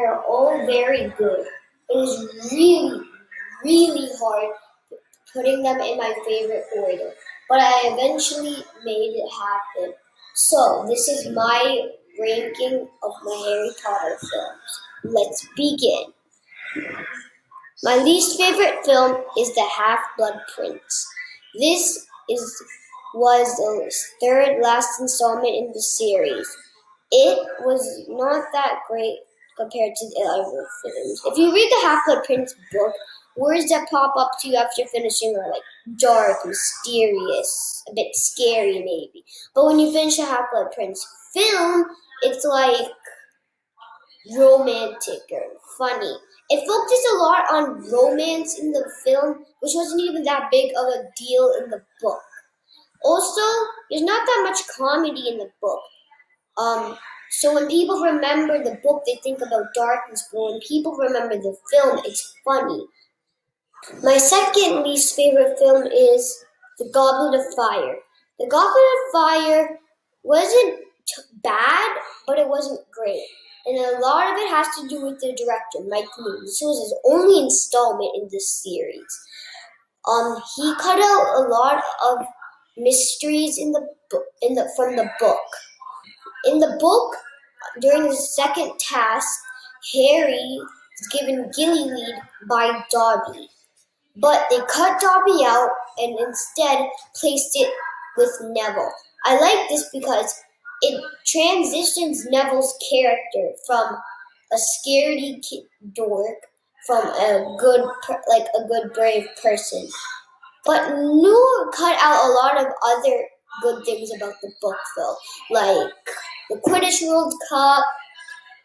They're all very good. It is really, really hard putting them in my favorite order, but I eventually made it happen. So, this is my ranking of my Harry Potter films. Let's begin. My least favorite film is The Half-Blood Prince. This was the third last installment in the series. It was not that great compared to the other films. If you read the Half-Blood Prince book, words that pop up to you after finishing are like dark, mysterious, a bit scary maybe. But when you finish the Half-Blood Prince film, it's like romantic or funny. It focused a lot on romance in the film, which wasn't even that big of a deal in the book. Also, there's not that much comedy in the book. So when people remember the book, they think about darkness, but when people remember the film, it's funny. My second least favorite film is The Goblet of Fire. The Goblet of Fire wasn't bad, but it wasn't great. And a lot of it has to do with the director, Mike Moon. This was his only installment in this series. He cut out a lot of mysteries in the book, from the book. In the book, during the second task, Harry is given Gillyweed by Dobby. But they cut Dobby out and instead placed it with Neville. I like this because it transitions Neville's character from a scaredy dork from a good brave person. But New cut out a lot of other good things about the book though, like the Quidditch World Cup.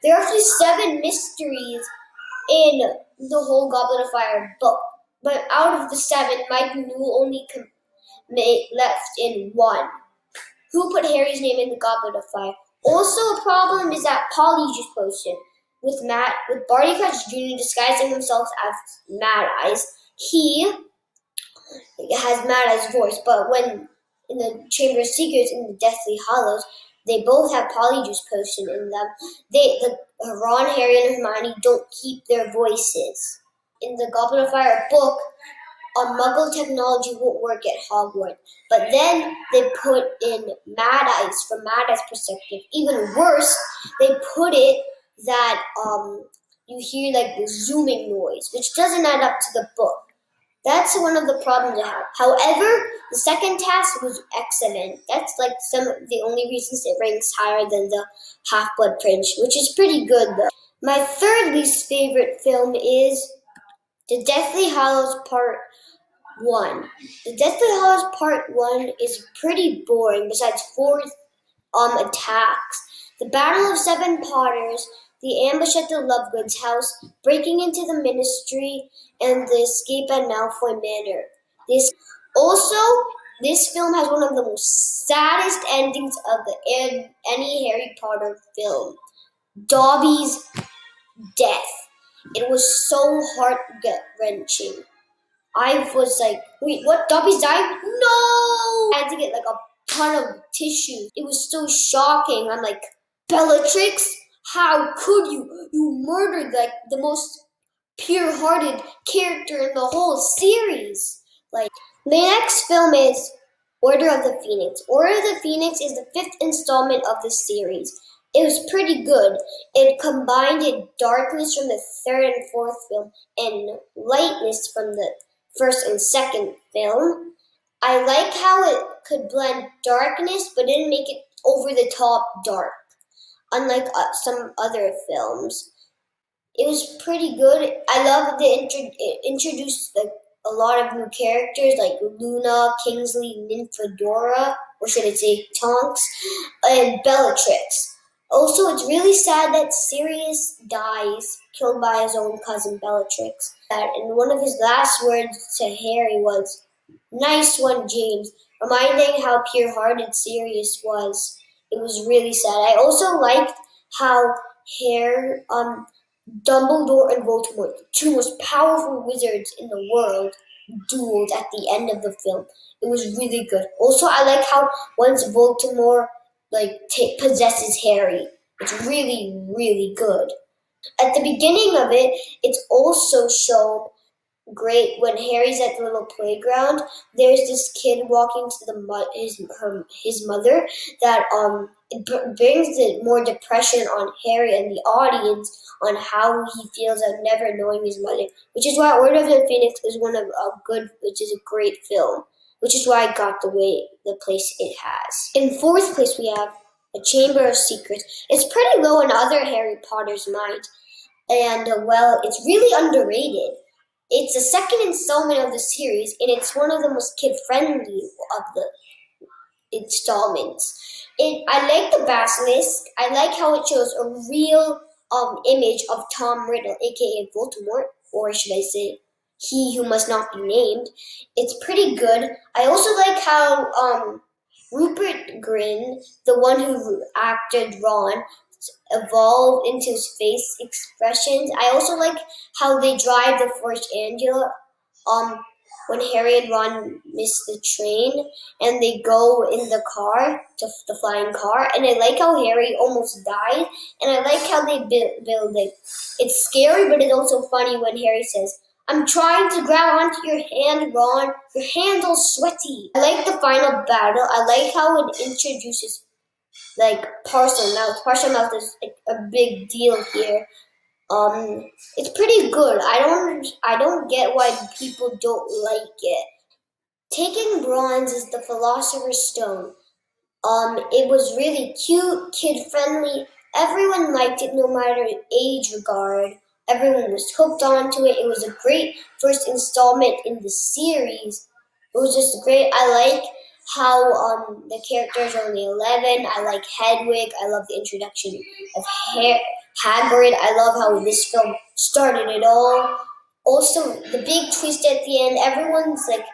There are actually 7 mysteries in the whole Goblet of Fire book. But out of the 7, Mike New only left in 1. Who put Harry's name in the Goblet of Fire? Also, a problem is that Polyjuice Potion with Barty Crouch Jr. disguising himself as Mad Eyes. He has Mad Eye's voice, but when in the Chamber of Secrets in the Deathly Hallows, they both have Polyjuice Potion in them. Ron, Harry, and Hermione don't keep their voices. In the Goblet of Fire book, Muggle technology won't work at Hogwarts. But then they put in Mad Eyes from Mad Eye's perspective. Even worse, they put it that you hear like the zooming noise, which doesn't add up to the book. That's one of the problems I have. However, the second task was excellent. That's like some of the only reasons it ranks higher than the Half-Blood Prince, which is pretty good though. My third least favorite film is The Deathly Hallows Part 1. The Deathly Hallows Part 1 is pretty boring besides 4 attacks. The Battle of 7 Potters, the ambush at the Lovegoods house, breaking into the Ministry, and the escape at Malfoy Manor. This film has one of the most saddest endings of any Harry Potter film. Dobby's death. It was so heart-wrenching. I was like, wait, what? Dobby's died? No! I had to get like a ton of tissue. It was so shocking. I'm like, Bellatrix? How could you? You murdered like the most pure-hearted character in the whole series. Like, the next film is Order of the Phoenix. Order of the Phoenix is the 5th installment of the series. It was pretty good. It combined darkness from the 3rd and 4th film and lightness from the 1st and 2nd film. I like how it could blend darkness but didn't make it over the top dark, unlike some other films. It was pretty good. I love it introduced like a lot of new characters like Luna, Kingsley, Nymphadora, or should I say Tonks, and Bellatrix. Also, it's really sad that Sirius dies, killed by his own cousin Bellatrix. And one of his last words to Harry was, "Nice one, James," reminding how pure-hearted Sirius was. It was really sad. I also liked how Dumbledore and Voldemort, the 2 most powerful wizards in the world, dueled at the end of the film. It was really good. Also, I like how once Voldemort possesses Harry, it's really, really good. At the beginning of it, it's also shown great when Harry's at the little playground. There's this kid walking to his mother that brings more depression on Harry and the audience on how he feels of never knowing his mother, which is why Order of the Phoenix is which is a great film, which is why it got the place it has. In fourth place, we have A Chamber of Secrets. It's pretty low in other Harry Potter's mind, and well, it's really underrated. It's the second installment of the series, and it's one of the most kid-friendly of the installments. I like the basilisk. I like how it shows a real image of Tom Riddle, aka Voldemort, or should I say, he who must not be named. It's pretty good. I also like how Rupert Grint, the one who acted Ron, evolved into his face expressions. I also like how they drive the Force Angela um when Harry and Ron miss the train and they go in the car, to the flying car, and I like how Harry almost died, and I like how they build it. It's scary, but it's also funny when Harry says, "I'm trying to grab onto your hand, Ron. Your hand's all sweaty." I like the final battle. I like how it introduces like parcel mouth. Parcel mouth is like a big deal here. It's pretty good. I don't get why people don't like it. Taking bronze is the Philosopher's Stone. It was really cute, kid friendly. Everyone liked it no matter age regard. Everyone was hooked onto it. It was a great first installment in the series. It was just great. I like how the characters are only 11. I like Hedwig. I love the introduction of Hagrid. I love how this film started it all. Also, the big twist at the end, everyone's like,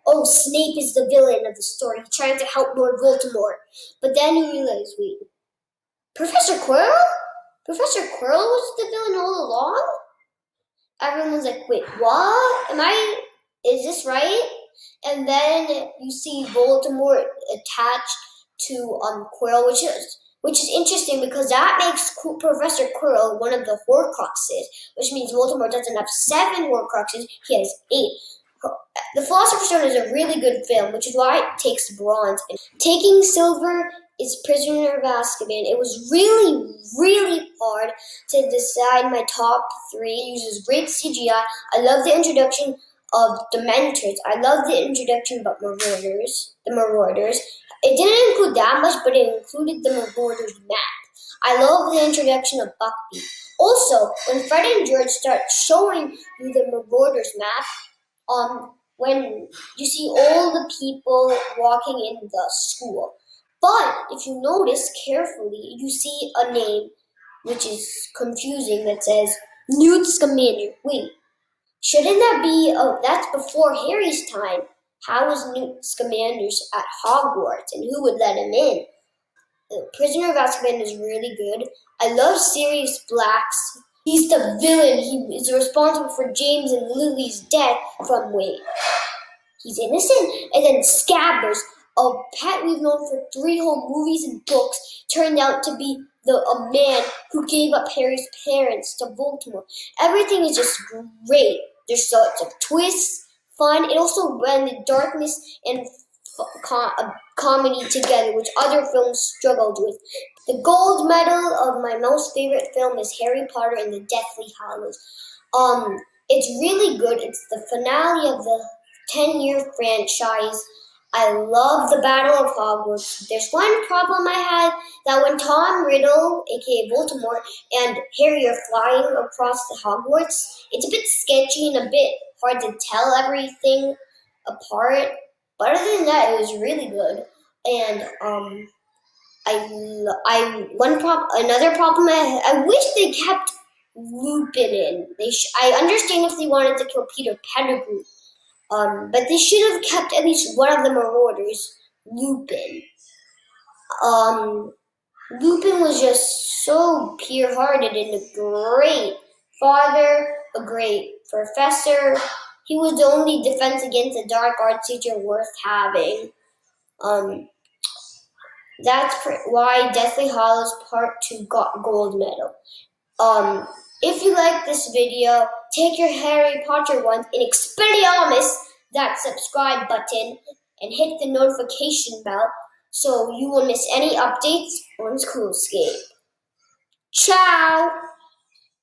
oh, Snape is the villain of the story, trying to help Lord Voldemort. But then you realize, wait, Professor Quirrell? Professor Quirrell was the villain all along? Everyone's like, wait, what? Is this right? And then you see Voldemort attached to Quirrell, which is interesting because that makes Professor Quirrell one of the Horcruxes, which means Voldemort doesn't have 7 Horcruxes, he has 8. The Philosopher's Stone is a really good film, which is why it takes bronze. Taking silver is Prisoner of Azkaban. It was really, really hard to decide my top 3. It uses great CGI. I love the introduction of Dementors. I love the introduction about Marauders. The Marauders. It didn't include that much, but it included the Marauders map. I love the introduction of Buckbeak. Also, when Fred and George start showing you the Marauders map, when you see all the people walking in the school. But if you notice carefully, you see a name which is confusing that says Newt Scamander. Wait, shouldn't that be? Oh, that's before Harry's time. How was Newt Scamander at Hogwarts, and who would let him in? Prisoner of Azkaban is really good. I love Sirius Black's. He's the villain. He is responsible for James and Lily's death from Wade. He's innocent. And then Scabbers, a pet we've known for 3 whole movies and books, turned out to be a man who gave up Harry's parents to Voldemort. Everything is just great. There's sorts of twists, fun. It also blended darkness and comedy together, which other films struggled with. The gold medal of my most favorite film is Harry Potter and the Deathly Hallows. It's really good. It's the finale of the 10-year franchise. I love the Battle of Hogwarts. There's one problem I had, that when Tom Riddle, aka Voldemort, and Harry are flying across the Hogwarts, it's a bit sketchy and a bit hard to tell everything apart. But other than that, it was really good. And another problem I wish they kept Lupin in. I understand if they wanted to kill Peter Pettigrew, but they should have kept at least one of the Marauders, Lupin. Lupin was just so pure-hearted and a great father, a great professor. He was the only defense against the dark arts teacher worth having. That's why Deathly Hallows Part 2 got gold medal. If you like this video, take your Harry Potter ones and Expelliarmus that subscribe button and hit the notification bell so you won't miss any updates on Coolscape. Ciao!